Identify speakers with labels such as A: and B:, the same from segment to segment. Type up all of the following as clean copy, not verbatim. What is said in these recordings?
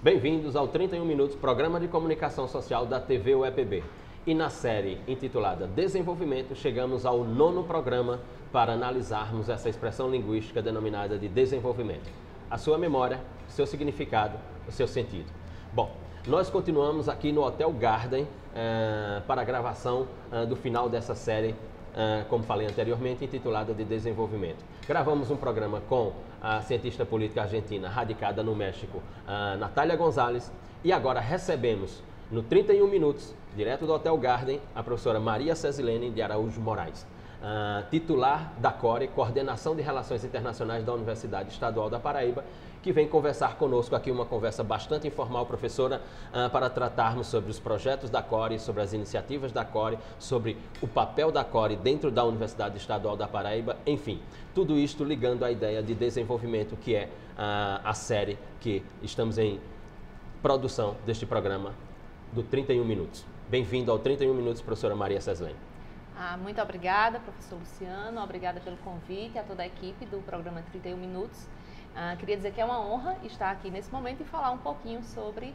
A: Bem-vindos ao 31 Minutos, programa de comunicação social da TV UEPB. E na série intitulada Desenvolvimento, chegamos ao 9º programa para analisarmos essa expressão linguística denominada de desenvolvimento. A sua memória, o seu significado, o seu sentido. Bom, nós continuamos aqui no Hotel Garden para a gravação do final dessa série, como falei anteriormente, intitulada de Desenvolvimento. Gravamos um programa com a cientista política argentina radicada no México, Natália Gonzalez, e agora recebemos no 31 Minutos, direto do Hotel Garden, a professora Maria Cesilene de Araújo Moraes, titular da CORE, Coordenação de Relações Internacionais da Universidade Estadual da Paraíba, que vem conversar conosco aqui, uma conversa bastante informal, professora, para tratarmos sobre os projetos da CORE, sobre as iniciativas da CORE, sobre o papel da CORE dentro da Universidade Estadual da Paraíba, enfim, tudo isto ligando à ideia de desenvolvimento, que é a série que estamos em produção deste programa do 31 Minutos. Bem-vindo ao 31 Minutos, professora Maria Cesilene.
B: Muito obrigada, professor Luciano, obrigada pelo convite a toda a equipe do programa 31 Minutos. Queria dizer que é uma honra estar aqui nesse momento e falar um pouquinho sobre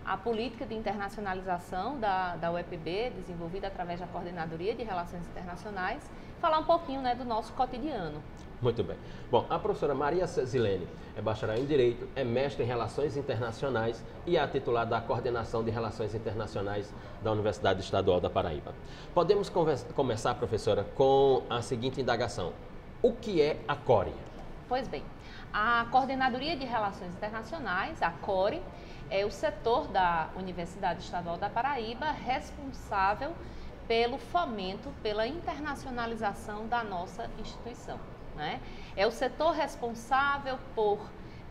B: a política de internacionalização da UEPB, desenvolvida através da Coordenadoria de Relações Internacionais, falar um pouquinho, do nosso cotidiano.
A: Muito bem. Bom, a professora Maria Cesilene é bacharel em Direito, é mestre em Relações Internacionais e é a titular da Coordenação de Relações Internacionais da Universidade Estadual da Paraíba. Podemos começar, professora, com a seguinte indagação. O que é a CORE?
B: Pois bem, a Coordenadoria de Relações Internacionais, a CORE, é o setor da Universidade Estadual da Paraíba responsável pelo fomento, pela internacionalização da nossa instituição. É o setor responsável por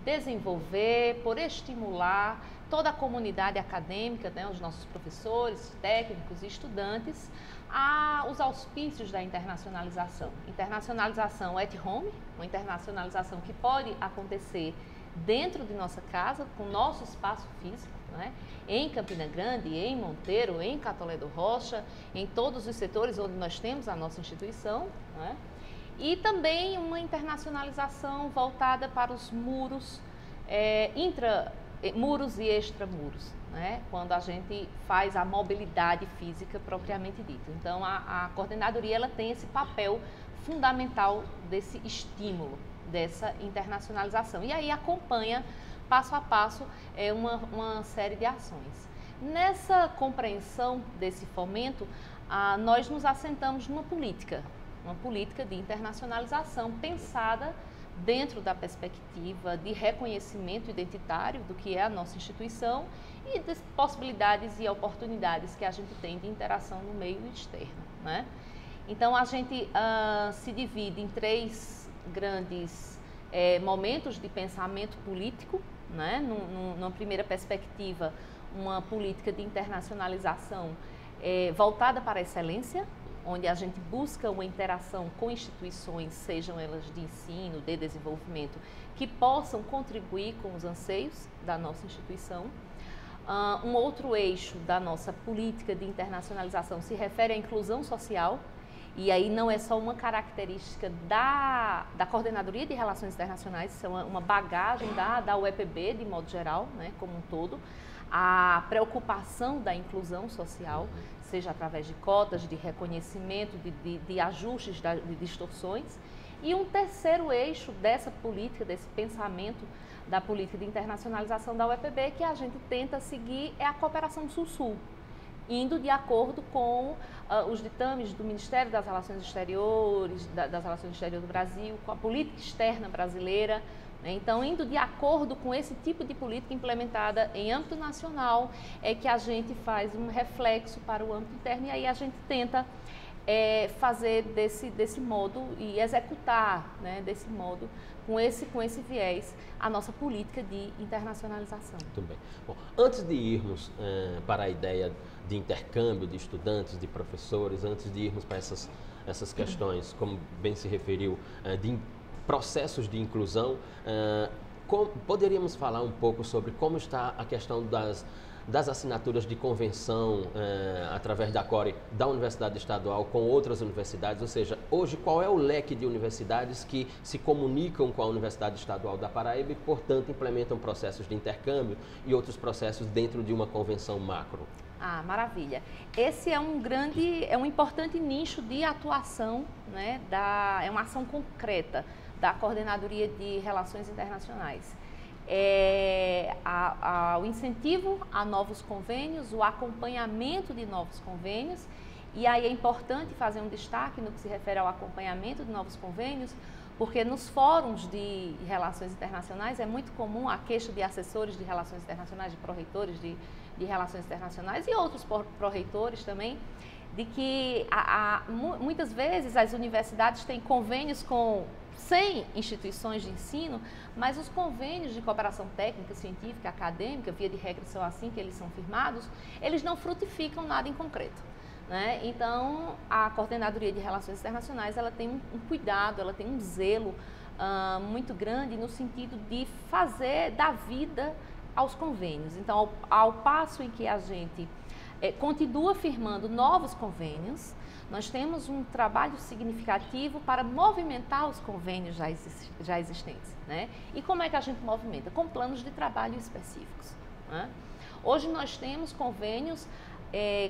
B: desenvolver, por estimular toda a comunidade acadêmica, os nossos professores, técnicos e estudantes, aos auspícios da internacionalização. Internacionalização at home, uma internacionalização que pode acontecer dentro de nossa casa, com nosso espaço físico, em Campina Grande, em Monteiro, em Catolé do Rocha, em todos os setores onde nós temos a nossa instituição, e também uma internacionalização voltada para os muros, muros e extramuros, quando a gente faz a mobilidade física propriamente dita. Então, a coordenadoria ela tem esse papel fundamental desse estímulo, dessa internacionalização. E aí acompanha, passo a passo, uma série de ações. Nessa compreensão desse fomento, nós nos assentamos numa política de internacionalização pensada dentro da perspectiva de reconhecimento identitário do que é a nossa instituição e das possibilidades e oportunidades que a gente tem de interação no meio externo. Então, a gente se divide em 3 grandes momentos de pensamento político, numa primeira perspectiva, uma política de internacionalização voltada para a excelência, onde a gente busca uma interação com instituições, sejam elas de ensino, de desenvolvimento, que possam contribuir com os anseios da nossa instituição. Um outro eixo da nossa política de internacionalização se refere à inclusão social, e aí não é só uma característica da Coordenadoria de Relações Internacionais, isso é uma bagagem da UEPB de modo geral, como um todo, a preocupação da inclusão social, seja através de cotas, de reconhecimento, de ajustes, de distorções. E um terceiro eixo dessa política, desse pensamento da política de internacionalização da UEPB, que a gente tenta seguir, é a cooperação Sul-Sul, indo de acordo com os ditames do Ministério das Relações Exteriores, das Relações Exteriores do Brasil, com a política externa brasileira. Então, indo de acordo com esse tipo de política implementada em âmbito nacional, é que a gente faz um reflexo para o âmbito interno e aí a gente tenta fazer desse modo e executar desse modo, com esse viés, a nossa política de internacionalização.
A: Muito bem. Bom, antes de irmos para a ideia de intercâmbio de estudantes, de professores, antes de irmos para essas questões, como bem se referiu, de processos de inclusão, poderíamos falar um pouco sobre como está a questão das assinaturas de convenção através da CORE da Universidade Estadual com outras universidades? Ou seja, hoje qual é o leque de universidades que se comunicam com a Universidade Estadual da Paraíba e, portanto, implementam processos de intercâmbio e outros processos dentro de uma convenção macro?
B: Ah, maravilha. Esse é um importante nicho de atuação, né, é uma ação concreta da Coordenadoria de Relações Internacionais. O incentivo a novos convênios, o acompanhamento de novos convênios, e aí é importante fazer um destaque no que se refere ao acompanhamento de novos convênios, porque nos fóruns de relações internacionais é muito comum a queixa de assessores de relações internacionais, de pró-reitores de relações internacionais e outros pró-reitores também, de que muitas vezes as universidades têm convênios com 100 instituições de ensino, mas os convênios de cooperação técnica, científica, acadêmica, via de regra são assim que eles são firmados, eles não frutificam nada em concreto, né? Então, a Coordenadoria de Relações Internacionais, ela tem um cuidado, ela tem um zelo muito grande no sentido de dar vida aos convênios. Então, ao passo em que a gente continua firmando novos convênios, nós temos um trabalho significativo para movimentar os convênios já existentes, né? E como é que a gente movimenta? Com planos de trabalho específicos, né? Hoje nós temos convênios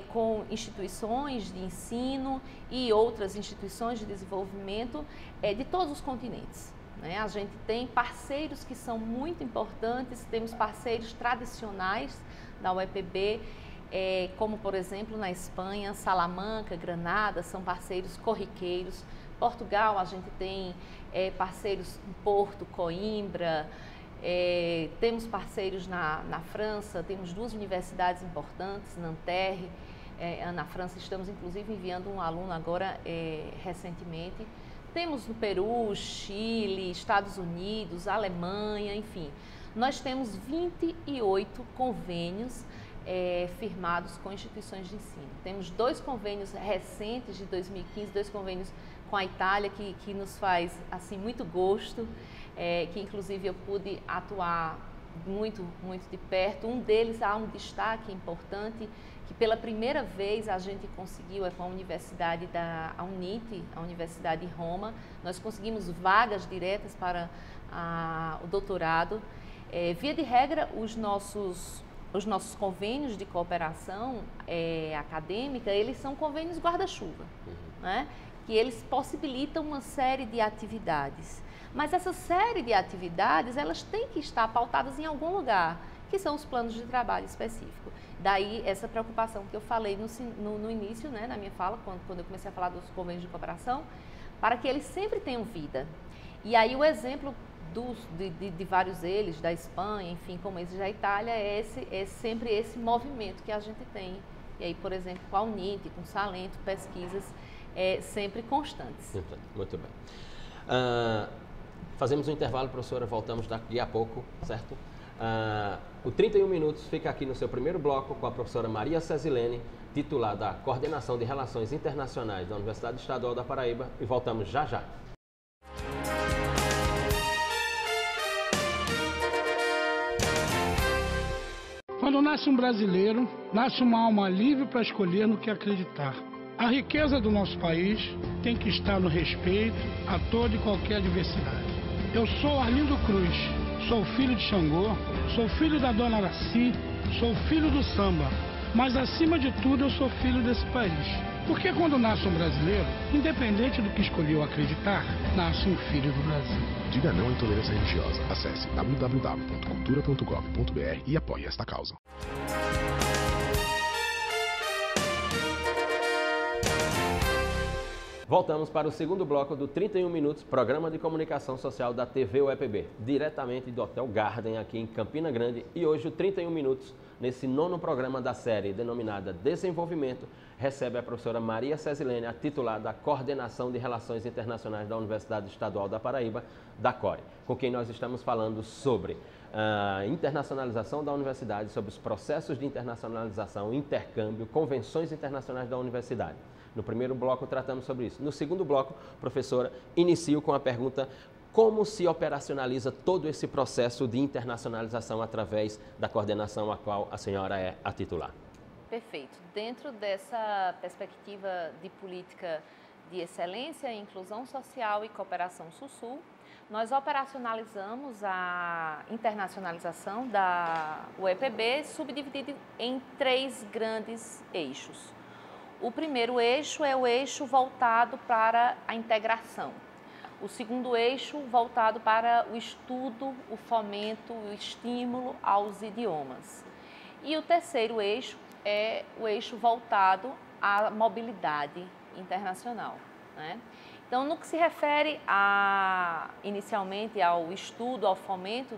B: com instituições de ensino e outras instituições de desenvolvimento de todos os continentes, né? A gente tem parceiros que são muito importantes, temos parceiros tradicionais da UEPB, como, por exemplo, na Espanha, Salamanca, Granada, são parceiros corriqueiros. Portugal, a gente tem parceiros em Porto, Coimbra, temos parceiros na França, temos 2 universidades importantes, Nanterre, na França, estamos inclusive enviando um aluno agora recentemente. Temos no Peru, Chile, Estados Unidos, Alemanha, enfim. Nós temos 28 convênios firmados com instituições de ensino. Temos 2 convênios recentes de 2015, 2 convênios com a Itália, que nos faz assim muito gosto, que inclusive eu pude atuar muito de perto. Um deles há um destaque importante, que pela primeira vez a gente conseguiu, com a Universidade da UNIT, a Universidade de Roma, nós conseguimos vagas diretas para o doutorado. Via de regra, os nossos convênios de cooperação acadêmica, eles são convênios guarda-chuva, né? Que eles possibilitam uma série de atividades. Mas essa série de atividades, elas têm que estar pautadas em algum lugar, que são os planos de trabalho específico. Daí essa preocupação que eu falei no início, né, na minha fala, quando eu comecei a falar dos convênios de cooperação, para que eles sempre tenham vida. E aí o exemplo de vários deles, da Espanha, enfim, como esse da Itália, é sempre esse movimento que a gente tem. E aí, por exemplo, com a UNIT, com o Salento, pesquisas sempre constantes.
A: Muito bem. Fazemos um intervalo, professora, voltamos daqui a pouco, certo? O 31 Minutos fica aqui no seu primeiro bloco com a professora Maria Cesilene, titular da Coordenação de Relações Internacionais da Universidade Estadual da Paraíba, e voltamos já já.
C: Quando nasce um brasileiro, nasce uma alma livre para escolher no que acreditar. A riqueza do nosso país tem que estar no respeito a toda e qualquer diversidade. Eu sou Arlindo Cruz, sou filho de Xangô, sou filho da Dona Araci, sou filho do samba, mas acima de tudo eu sou filho desse país. Porque quando nasce um brasileiro, independente do que escolheu acreditar, nasce um filho do Brasil.
D: Diga não à intolerância religiosa. Acesse www.cultura.gov.br e apoie esta causa.
A: Voltamos para o segundo bloco do 31 Minutos, programa de comunicação social da TV UEPB, diretamente do Hotel Garden, aqui em Campina Grande. E hoje o 31 Minutos, nesse 9º programa da série, denominada Desenvolvimento, recebe a professora Maria Cesilene, a titular da Coordenação de Relações Internacionais da Universidade Estadual da Paraíba, da CORE, com quem nós estamos falando sobre a internacionalização da universidade, sobre os processos de internacionalização, intercâmbio, convenções internacionais da universidade. No primeiro bloco tratamos sobre isso. No segundo bloco, professora, inicio com a pergunta: Como se operacionaliza todo esse processo de internacionalização através da coordenação a qual a senhora é a titular?
B: Perfeito. Dentro dessa perspectiva de política de excelência, inclusão social e cooperação Sul-Sul, nós operacionalizamos a internacionalização da UEPB subdividida em 3 grandes eixos. O primeiro eixo é o eixo voltado para a integração. O segundo eixo voltado para o estudo, o fomento, o estímulo aos idiomas. E o terceiro eixo é o eixo voltado à mobilidade internacional, né? Então, no que se refere inicialmente ao estudo, ao fomento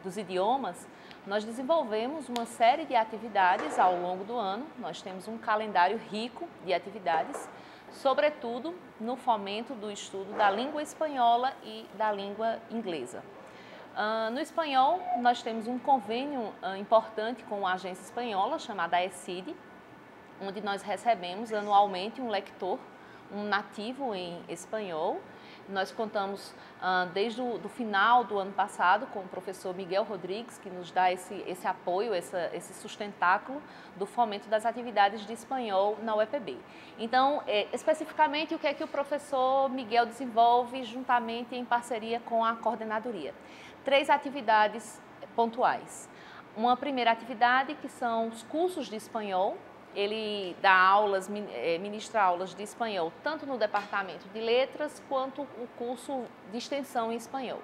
B: dos idiomas, nós desenvolvemos uma série de atividades ao longo do ano. Nós temos um calendário rico de atividades, sobretudo no fomento do estudo da língua espanhola e da língua inglesa. No espanhol, nós temos um convênio importante com a agência espanhola chamada AECID, onde nós recebemos anualmente um lector, um nativo em espanhol. Nós contamos desde o final do ano passado com o professor Miguel Rodrigues, que nos dá esse apoio, esse sustentáculo do fomento das atividades de espanhol na UEPB. Então, especificamente, o que é que o professor Miguel desenvolve juntamente em parceria com a coordenadoria? 3 atividades pontuais. Uma primeira atividade que são os cursos de espanhol. Ele dá aulas, ministra aulas de espanhol, tanto no departamento de letras, quanto o curso de extensão em espanhol.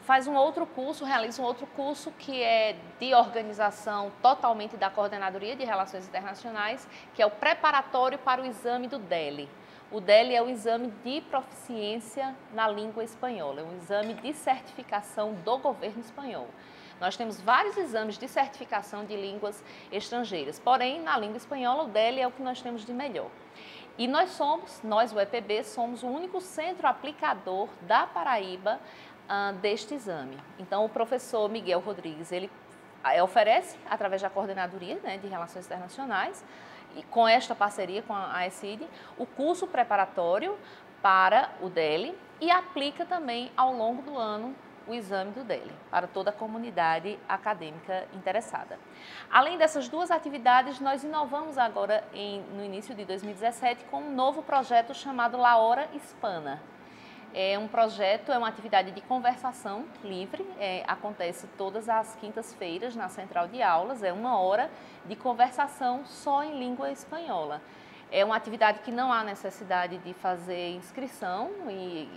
B: Faz um outro curso, realiza um outro curso que é de organização totalmente da Coordenadoria de Relações Internacionais, que é o preparatório para o exame do DELE. O DELE é o exame de proficiência na língua espanhola, é um exame de certificação do governo espanhol. Nós temos vários exames de certificação de línguas estrangeiras, porém, na língua espanhola, o DELE é o que nós temos de melhor. E nós, o EPB, somos o único centro aplicador da Paraíba deste exame. Então, o professor Miguel Rodrigues, ele oferece, através da Coordenadoria, né, de Relações Internacionais, e com esta parceria com a AECID, o curso preparatório para o DELE e aplica também, ao longo do ano, o exame do DELE para toda a comunidade acadêmica interessada. Além dessas 2 atividades, nós inovamos agora no início de 2017 com um novo projeto chamado La Hora Hispana. É um projeto, é uma atividade de conversação livre, acontece todas as quintas-feiras na central de aulas, é 1 hora de conversação só em língua espanhola. É uma atividade que não há necessidade de fazer inscrição e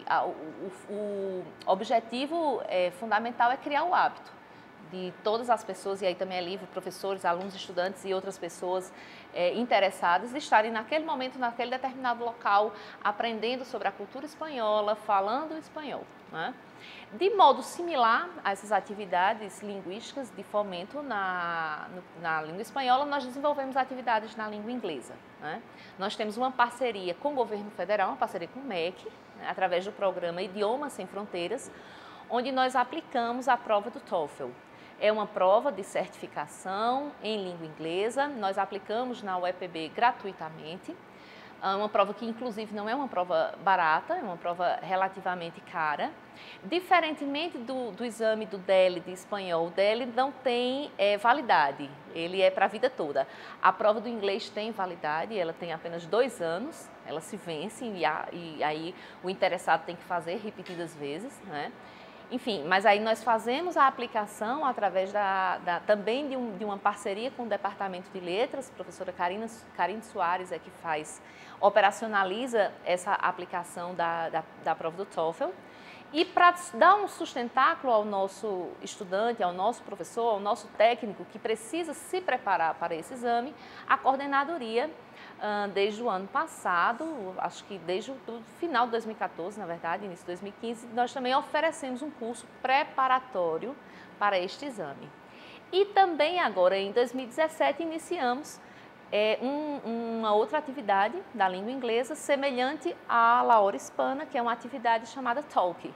B: o objetivo fundamental é criar o hábito de todas as pessoas, e aí também é livre, professores, alunos, estudantes e outras pessoas interessadas estarem naquele momento, naquele determinado local, aprendendo sobre a cultura espanhola, falando espanhol, né? De modo similar a essas atividades linguísticas de fomento na língua espanhola, nós desenvolvemos atividades na língua inglesa, né? Nós temos uma parceria com o governo federal, uma parceria com o MEC, né, através do programa Idiomas Sem Fronteiras, onde nós aplicamos a prova do TOEFL. É uma prova de certificação em língua inglesa, nós aplicamos na UEPB gratuitamente. Uma prova que, inclusive, não é uma prova barata, é uma prova relativamente cara. Diferentemente do exame do DELE de espanhol, o DELE não tem validade, ele é para a vida toda. A prova do inglês tem validade, ela tem apenas 2 anos, ela se vence e aí o interessado tem que fazer repetidas vezes, né? Enfim, mas aí nós fazemos a aplicação através também de uma parceria com o Departamento de Letras, a professora Karine Soares é que operacionaliza essa aplicação da prova do TOEFL. E para dar um sustentáculo ao nosso estudante, ao nosso professor, ao nosso técnico que precisa se preparar para esse exame, a coordenadoria, desde o ano passado, acho que desde o final de 2014, na verdade, início de 2015, nós também oferecemos um curso preparatório para este exame. E também agora, em 2017, iniciamos uma outra atividade da língua inglesa semelhante à La Hora Hispana, que é uma atividade chamada Talk,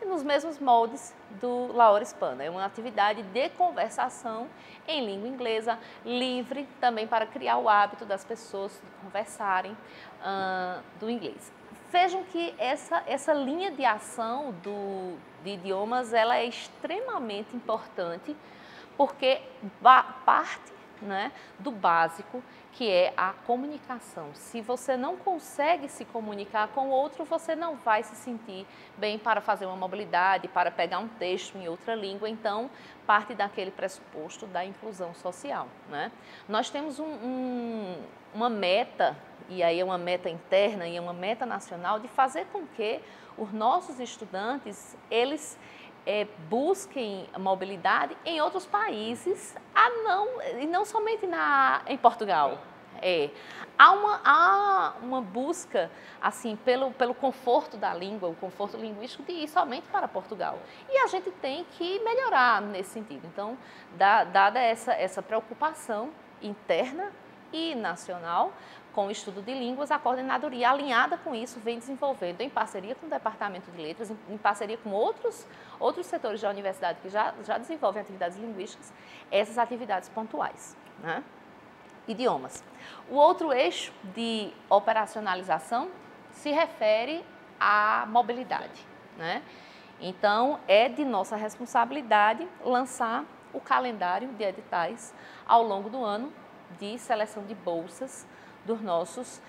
B: nos mesmos moldes do La Hora Hispana. É uma atividade de conversação em língua inglesa, livre, também para criar o hábito das pessoas conversarem do inglês. Vejam que essa linha de ação de idiomas, ela é extremamente importante, porque parte, né, do básico, que é a comunicação. Se você não consegue se comunicar com o outro, você não vai se sentir bem para fazer uma mobilidade, para pegar um texto em outra língua. Então, parte daquele pressuposto da inclusão social, né? Nós temos uma meta, e aí é uma meta interna e é uma meta nacional, de fazer com que os nossos estudantes, eles busquem mobilidade em outros países, e não somente em Portugal. Há uma busca assim, pelo conforto da língua, o conforto linguístico, de ir somente para Portugal. E a gente tem que melhorar nesse sentido. Então, dada essa preocupação interna e nacional com o estudo de línguas, a coordenadoria, alinhada com isso, vem desenvolvendo, em parceria com o Departamento de Letras, em parceria com outros setores da universidade que já desenvolvem atividades linguísticas, essas atividades pontuais, né? Idiomas. O outro eixo de operacionalização se refere à mobilidade, né? Então, é de nossa responsabilidade lançar o calendário de editais ao longo do ano de seleção de bolsas dos nossos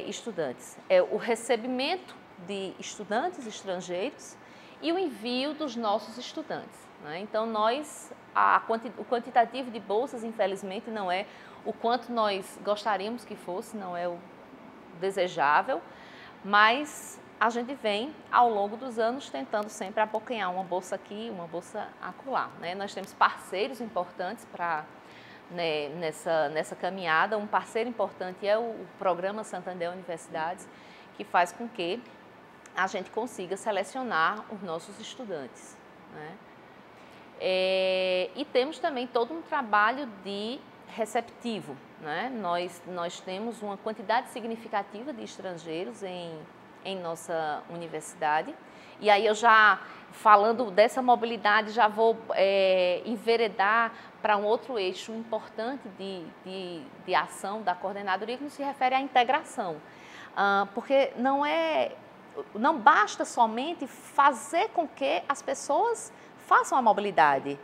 B: estudantes. O recebimento de estudantes estrangeiros e o envio dos nossos estudantes, né? Então, o quantitativo de bolsas, infelizmente, não é o quanto nós gostaríamos que fosse, não é o desejável, mas a gente vem, ao longo dos anos, tentando sempre abocanhar uma bolsa aqui, uma bolsa acolá, né? Nós temos parceiros importantes nessa caminhada. Um parceiro importante é o Programa Santander Universidades, que faz com que a gente consiga selecionar os nossos estudantes, né? E temos também todo um trabalho de receptivo, né? Nós temos uma quantidade significativa de estrangeiros em nossa universidade. E aí eu já, falando dessa mobilidade, já vou enveredar para um outro eixo importante de ação da coordenadoria, que se refere à integração. Porque não basta somente fazer com que as pessoas façam a mobilidade.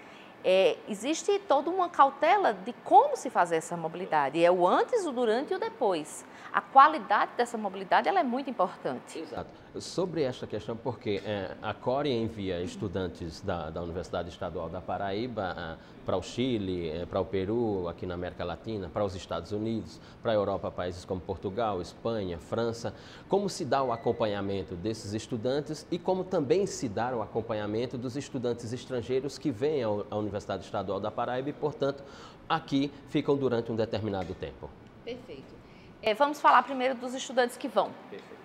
B: Existe toda uma cautela de como se fazer essa mobilidade. É o antes, o durante e o depois. A qualidade dessa mobilidade, ela é muito importante.
A: Exato. Sobre esta questão, porque a CORE envia estudantes da Universidade Estadual da Paraíba para o Chile, para o Peru, aqui na América Latina, para os Estados Unidos, para a Europa, países como Portugal, Espanha, França. Como se dá o acompanhamento desses estudantes e como também se dá o acompanhamento dos estudantes estrangeiros que vêm à Universidade Estadual da Paraíba e, portanto, aqui ficam durante um determinado tempo?
B: Perfeito. Vamos falar primeiro dos estudantes que vão.
A: Perfeito.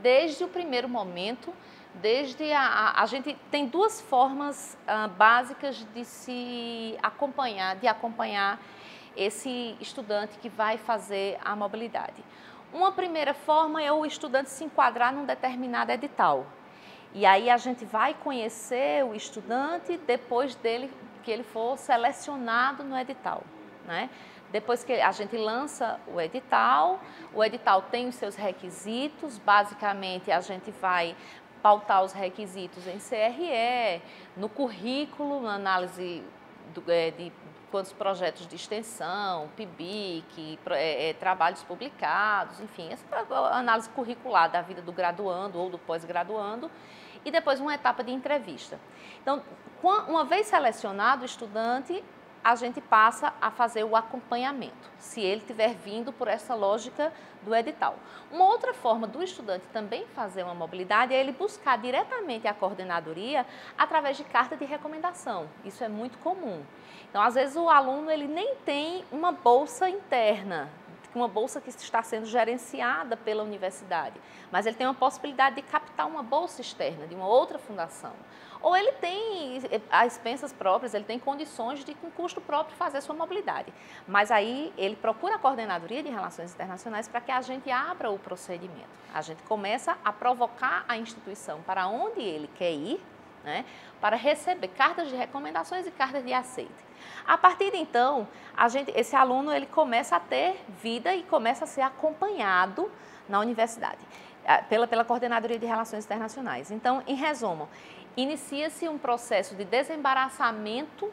B: Desde o primeiro momento, a gente tem duas formas básicas de se acompanhar esse estudante que vai fazer a mobilidade. Uma primeira forma é o estudante se enquadrar num determinado edital. E aí a gente vai conhecer o estudante depois que ele for selecionado no edital, né? Depois que a gente lança o edital tem os seus requisitos. Basicamente, a gente vai pautar os requisitos em CRE, no currículo, na análise de quantos projetos de extensão, PIBIC, trabalhos publicados, enfim, essa análise curricular da vida do graduando ou do pós-graduando, e depois uma etapa de entrevista. Então, uma vez selecionado o estudante, a gente passa a fazer o acompanhamento, se ele tiver vindo por essa lógica do edital. Uma outra forma do estudante também fazer uma mobilidade é ele buscar diretamente a coordenadoria através de carta de recomendação. Isso é muito comum. Então, às vezes, o aluno ele nem tem uma bolsa interna, uma bolsa que está sendo gerenciada pela universidade, mas ele tem uma possibilidade de captar uma bolsa externa de uma outra fundação. Ou ele tem as expensas próprias, ele tem condições de, com custo próprio, fazer sua mobilidade. Mas aí ele procura a Coordenadoria de Relações Internacionais para que a gente abra o procedimento. A gente começa a provocar a instituição para onde ele quer ir, né, para receber cartas de recomendações e cartas de aceite. A partir de então, esse aluno ele começa a ter vida e começa a ser acompanhado na universidade, pela Coordenadoria de Relações Internacionais. Então, em resumo, inicia-se um processo de desembaraçamento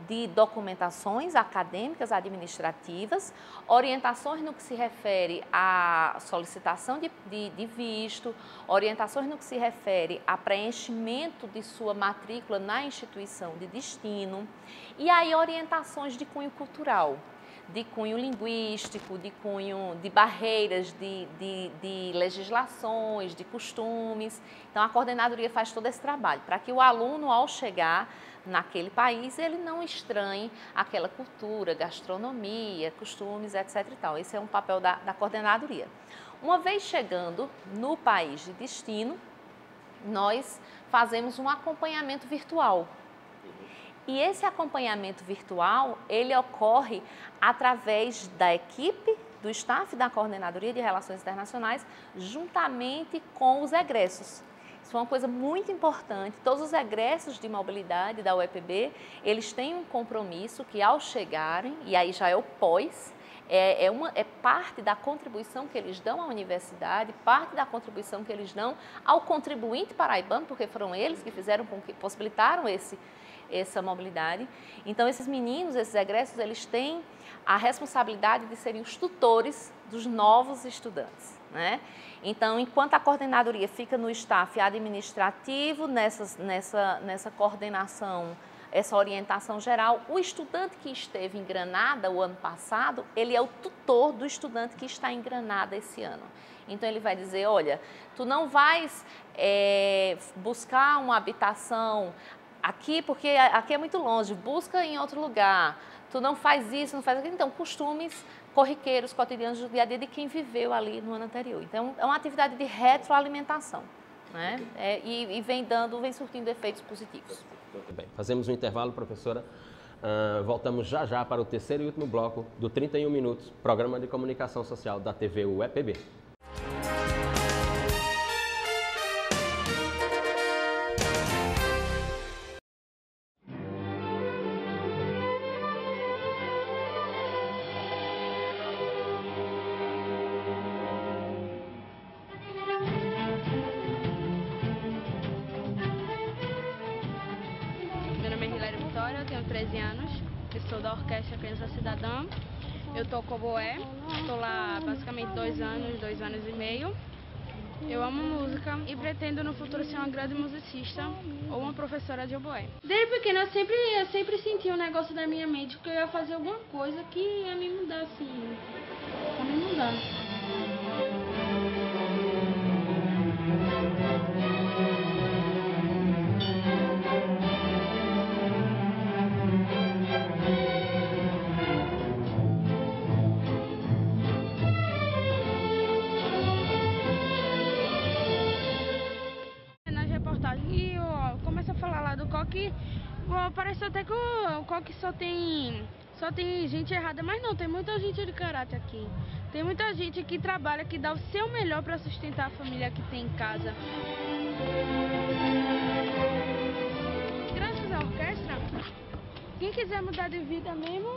B: de documentações acadêmicas, administrativas, orientações no que se refere à solicitação de visto, orientações no que se refere a preenchimento de sua matrícula na instituição de destino, e aí orientações de cunho cultural, de cunho linguístico, de cunho de barreiras, de legislações, de costumes. Então, a coordenadoria faz todo esse trabalho para que o aluno, ao chegar naquele país, ele não estranhe aquela cultura, gastronomia, costumes, etc. e tal. Esse é um papel da coordenadoria. Uma vez chegando no país de destino, nós fazemos um acompanhamento virtual. E esse acompanhamento virtual, ele ocorre através da equipe, do staff da Coordenadoria de Relações Internacionais, juntamente com os egressos. Isso é uma coisa muito importante. Todos os egressos de mobilidade da UEPB, eles têm um compromisso que ao chegarem, e aí já é o pós, é parte da contribuição que eles dão à universidade, parte da contribuição que eles dão ao contribuinte paraibano, porque foram eles que possibilitaram essa mobilidade. Então, esses meninos, esses egressos, eles têm a responsabilidade de serem os tutores dos novos estudantes, né? Então, enquanto a coordenadoria fica no staff administrativo, nessa coordenação, essa orientação geral, o estudante que esteve em Granada o ano passado, ele é o tutor do estudante que está em Granada esse ano. Então, ele vai dizer, olha, tu não vais buscar uma habitação aqui, porque aqui é muito longe, busca em outro lugar, tu não faz isso, não faz aquilo. Então, costumes corriqueiros, cotidianos do dia a dia de quem viveu ali no ano anterior. Então, é uma atividade de retroalimentação, né? E vem surtindo efeitos positivos.
A: Muito bem, fazemos um intervalo, professora. Voltamos já já para o terceiro e último bloco do 31 Minutos, Programa de Comunicação Social da TV UEPB.
E: Eu tenho 13 anos, eu sou da Orquestra Criança Cidadã, eu toco oboé, estou lá basicamente 2 anos e meio. Eu amo música e pretendo no futuro ser uma grande musicista ou uma professora de oboé. Desde pequena eu sempre senti um negócio na minha mente que eu ia fazer alguma coisa que ia me mudar assim, pra me mudar. E começa a falar lá do coque, parece até que o coque só tem gente errada, mas não, tem muita gente de caráter aqui. Tem muita gente que trabalha, que dá o seu melhor para sustentar a família que tem em casa. Graças à orquestra, quem quiser mudar de vida mesmo,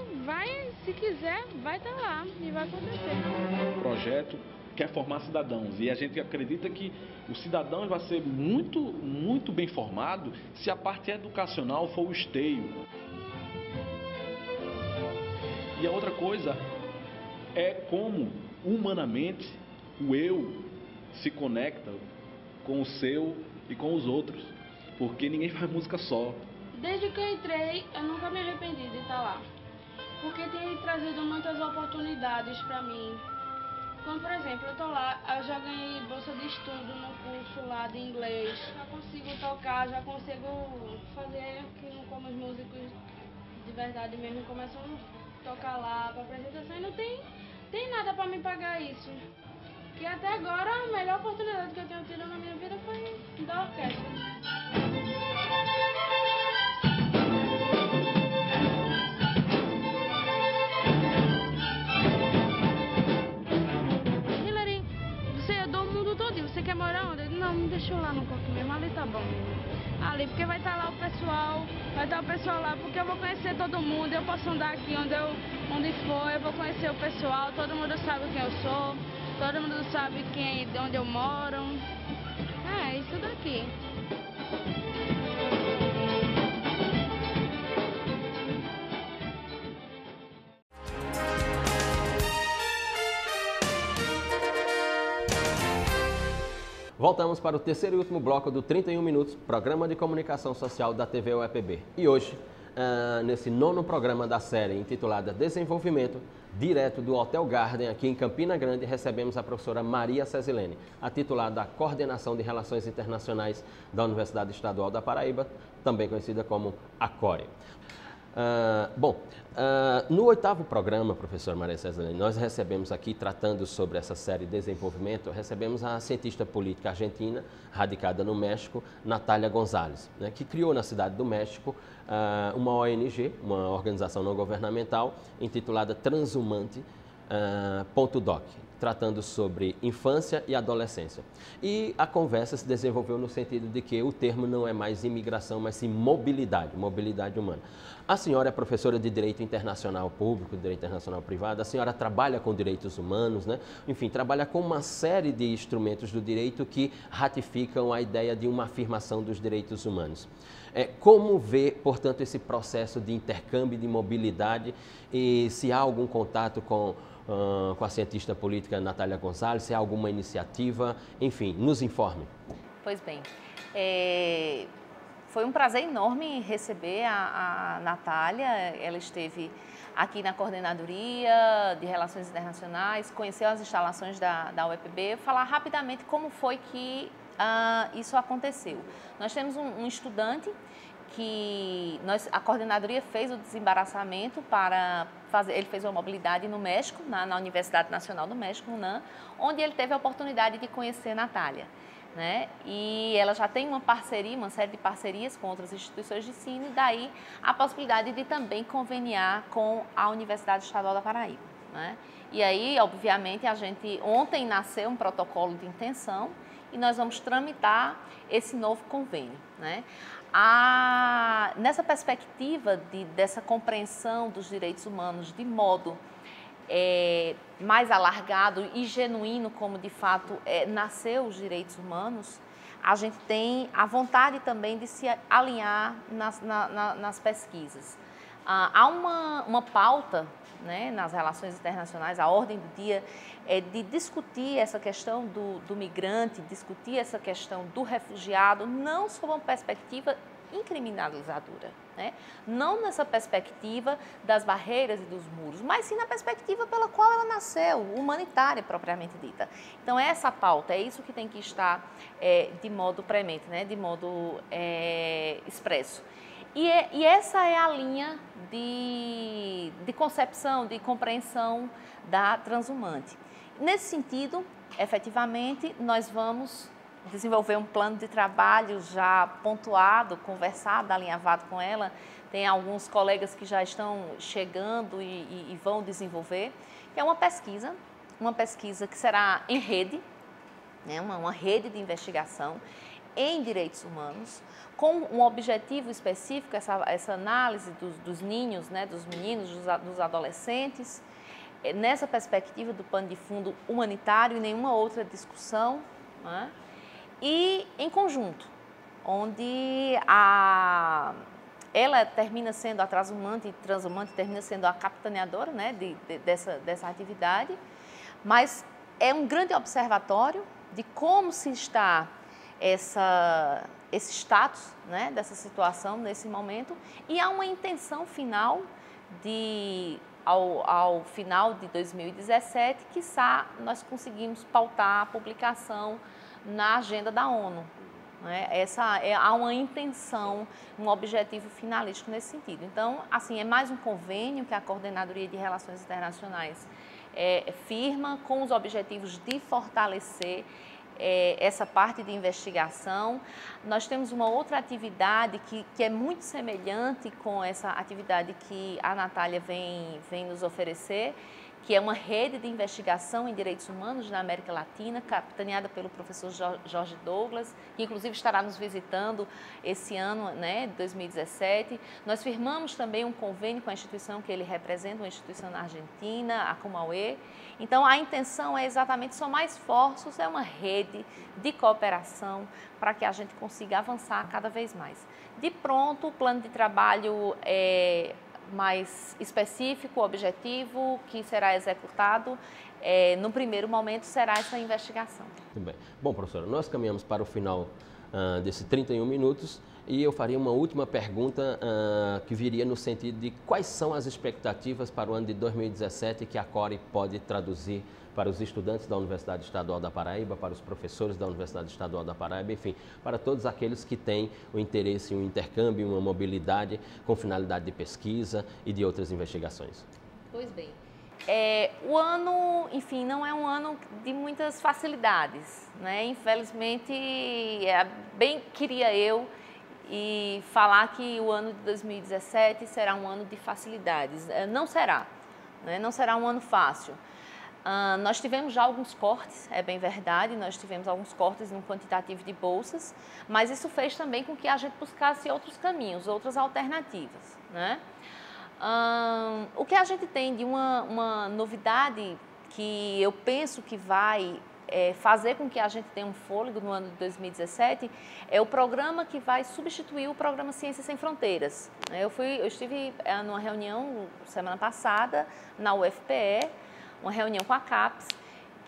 E: se quiser, vai estar lá e vai acontecer.
F: O projeto quer formar cidadãos e a gente acredita que o cidadão vai ser muito, muito bem formado se a parte educacional for o esteio. E a outra coisa é como, humanamente, o eu se conecta com o seu e com os outros, porque ninguém faz música só.
E: Desde que eu entrei, eu nunca me arrependi de estar lá, porque tem trazido muitas oportunidades para mim. Como, por exemplo, eu tô lá, eu já ganhei bolsa de estudo no curso lá de inglês. Já consigo tocar, já consigo fazer como os músicos de verdade mesmo começam a tocar lá para apresentação e não tem nada para me pagar isso. Que até agora a melhor oportunidade que eu tenho tido na minha vida foi da orquestra. Você quer morar onde? não, me deixa lá no coque mesmo, ali tá bom. Ali, porque vai estar lá o pessoal, vai estar o pessoal lá, porque eu vou conhecer todo mundo, eu posso andar aqui onde for, eu vou conhecer o pessoal, todo mundo sabe quem eu sou, todo mundo sabe de onde eu moro. É, isso daqui.
A: Voltamos para o terceiro e último bloco do 31 Minutos, programa de comunicação social da TV UEPB. E hoje, nesse nono programa da série intitulada Desenvolvimento, direto do Hotel Garden, aqui em Campina Grande, recebemos a professora Maria Cesilene, a titular da Coordenação de Relações Internacionais da Universidade Estadual da Paraíba, também conhecida como ACORE. No oitavo programa, professora Maria Cesilene, nós recebemos aqui, tratando sobre essa série de desenvolvimento, recebemos a cientista política argentina, radicada no México, Natália González, né, que criou na cidade do México uma ONG, uma organização não governamental, intitulada Transhumante.doc, tratando sobre infância e adolescência. E a conversa se desenvolveu no sentido de que o termo não é mais imigração, mas sim mobilidade, mobilidade humana. A senhora é professora de Direito Internacional Público, Direito Internacional Privado, a senhora trabalha com direitos humanos, né? Enfim, trabalha com uma série de instrumentos do direito que ratificam a ideia de uma afirmação dos direitos humanos. Como vê, portanto, esse processo de intercâmbio, de mobilidade, e se há algum contato com a cientista política Natália González, se há alguma iniciativa, enfim, nos informe.
B: Pois bem, foi um prazer enorme receber a Natália. Ela esteve aqui na Coordenadoria de Relações Internacionais, conheceu as instalações da UEPB. Falar rapidamente como foi que isso aconteceu. Nós temos um estudante que a Coordenadoria fez o desembaraçamento para fazer, ele fez uma mobilidade no México, na Universidade Nacional do México, UNAM, onde ele teve a oportunidade de conhecer a Natália, né? E ela já tem uma parceria, uma série de parcerias com outras instituições de ensino, e daí a possibilidade de também conveniar com a Universidade Estadual da Paraíba, né? E aí, obviamente, ontem nasceu um protocolo de intenção e nós vamos tramitar esse novo convênio, né? Nessa perspectiva dessa compreensão dos direitos humanos de modo mais alargado e genuíno, como de fato nasceu os direitos humanos, a gente tem a vontade também de se alinhar nas pesquisas. Há uma pauta, né, nas relações internacionais, a ordem do dia é de discutir essa questão do migrante, discutir essa questão do refugiado, não sob uma perspectiva incriminalizadora, né? Não nessa perspectiva das barreiras e dos muros, mas sim na perspectiva pela qual ela nasceu, humanitária propriamente dita. Então, essa pauta, é isso que tem que estar de modo premente, né, de modo expresso. E essa é a linha de concepção, de compreensão da Transhumante. Nesse sentido, efetivamente, nós vamos desenvolver um plano de trabalho já pontuado, conversado, alinhavado com ela. Tem alguns colegas que já estão chegando e vão desenvolver. É uma pesquisa que será em rede, né, uma rede de investigação em direitos humanos, com um objetivo específico, essa análise dos ninhos, né, dos meninos, dos adolescentes, nessa perspectiva do pano de fundo humanitário e nenhuma outra discussão, né? E em conjunto, onde ela termina sendo a Transhumante termina sendo a capitaneadora, né, dessa atividade, mas é um grande observatório de como se está esse status, né, dessa situação nesse momento, e há uma intenção final ao final de 2017, quiçá nós conseguimos pautar a publicação na agenda da ONU, né? Há uma intenção, um objetivo finalístico nesse sentido. Então, assim, é mais um convênio que a Coordenadoria de Relações Internacionais firma com os objetivos de fortalecer essa parte de investigação. Nós temos uma outra atividade que é muito semelhante com essa atividade que a Natália vem nos oferecer, que é uma rede de investigação em direitos humanos na América Latina, capitaneada pelo professor Jorge Douglas, que inclusive estará nos visitando esse ano, né, 2017. Nós firmamos também um convênio com a instituição que ele representa, uma instituição na Argentina, a Comauê. Então, a intenção é exatamente somar esforços, é uma rede de cooperação para que a gente consiga avançar cada vez mais. De pronto, o plano de trabalho é mais específico, objetivo, que será executado, no primeiro momento será essa investigação.
A: Muito bem. Bom, professora, nós caminhamos para o final desses 31 minutos e eu faria uma última pergunta que viria no sentido de quais são as expectativas para o ano de 2017 que a CORE pode traduzir para os estudantes da Universidade Estadual da Paraíba, para os professores da Universidade Estadual da Paraíba, enfim, para todos aqueles que têm o interesse em um intercâmbio, uma mobilidade com finalidade de pesquisa e de outras investigações.
B: Pois bem, o ano, enfim, não é um ano de muitas facilidades, né? Infelizmente, bem queria eu falar que o ano de 2017 será um ano de facilidades. Não será, né? Não será um ano fácil. Nós tivemos já alguns cortes, é bem verdade, nós tivemos alguns cortes no quantitativo de bolsas, mas isso fez também com que a gente buscasse outros caminhos, outras alternativas, né? O que a gente tem de uma novidade que eu penso que vai fazer com que a gente tenha um fôlego no ano de 2017 é o programa que vai substituir o programa Ciências Sem Fronteiras. Eu estive numa reunião semana passada na UFPE, uma reunião com a CAPES,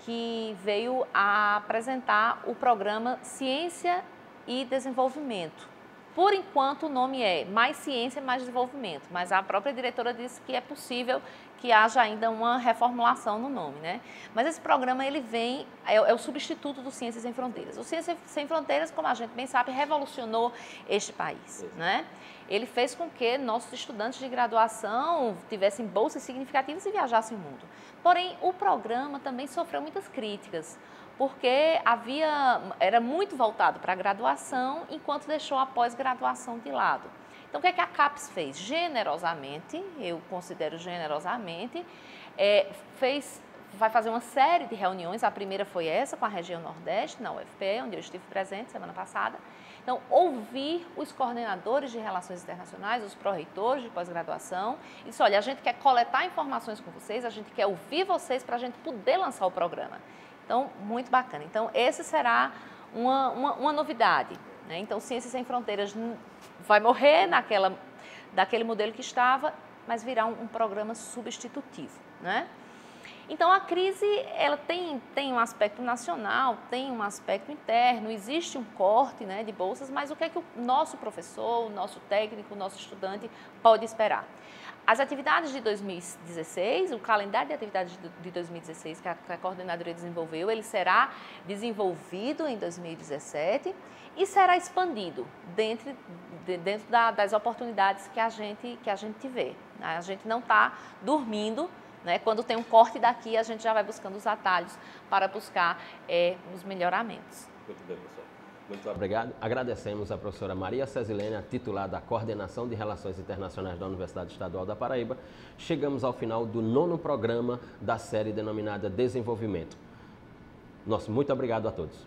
B: que veio a apresentar o programa Ciência e Desenvolvimento. Por enquanto, o nome é Mais Ciência, Mais Desenvolvimento, mas a própria diretora disse que é possível que haja ainda uma reformulação no nome, né? Mas esse programa, ele vem, é o substituto do Ciências Sem Fronteiras. O Ciências Sem Fronteiras, como a gente bem sabe, revolucionou este país, né? Ele fez com que nossos estudantes de graduação tivessem bolsas significativas e viajassem o mundo. Porém, o programa também sofreu muitas críticas, porque era muito voltado para a graduação, enquanto deixou a pós-graduação de lado. Então, o que é que a CAPES fez? Generosamente, eu considero generosamente, vai fazer uma série de reuniões. A primeira foi essa, com a região Nordeste, na UFPE, onde eu estive presente semana passada. Então, ouvir os coordenadores de relações internacionais, os pró-reitores de pós-graduação, e disse, olha, a gente quer coletar informações com vocês, a gente quer ouvir vocês para a gente poder lançar o programa. Então, muito bacana. Então, esse será uma novidade, né? Então, Ciências Sem Fronteiras vai morrer daquele modelo que estava, mas virá um programa substitutivo, né? Então, a crise, ela tem um aspecto nacional, tem um aspecto interno, existe um corte, né, de bolsas, mas o que é que o nosso professor, o nosso técnico, o nosso estudante pode esperar? As atividades de 2016, o calendário de atividades de 2016 que a coordenadoria desenvolveu, ele será desenvolvido em 2017 e será expandido dentro das oportunidades que a gente vê. A gente não está dormindo, né? Quando tem um corte daqui, a gente já vai buscando os atalhos para buscar os melhoramentos.
A: Muito bem, professor. Muito obrigado. Agradecemos a professora Maria Cesilene, titular da Coordenação de Relações Internacionais da Universidade Estadual da Paraíba. Chegamos ao final do 9º programa da série denominada Desenvolvimento. Nosso muito obrigado a todos.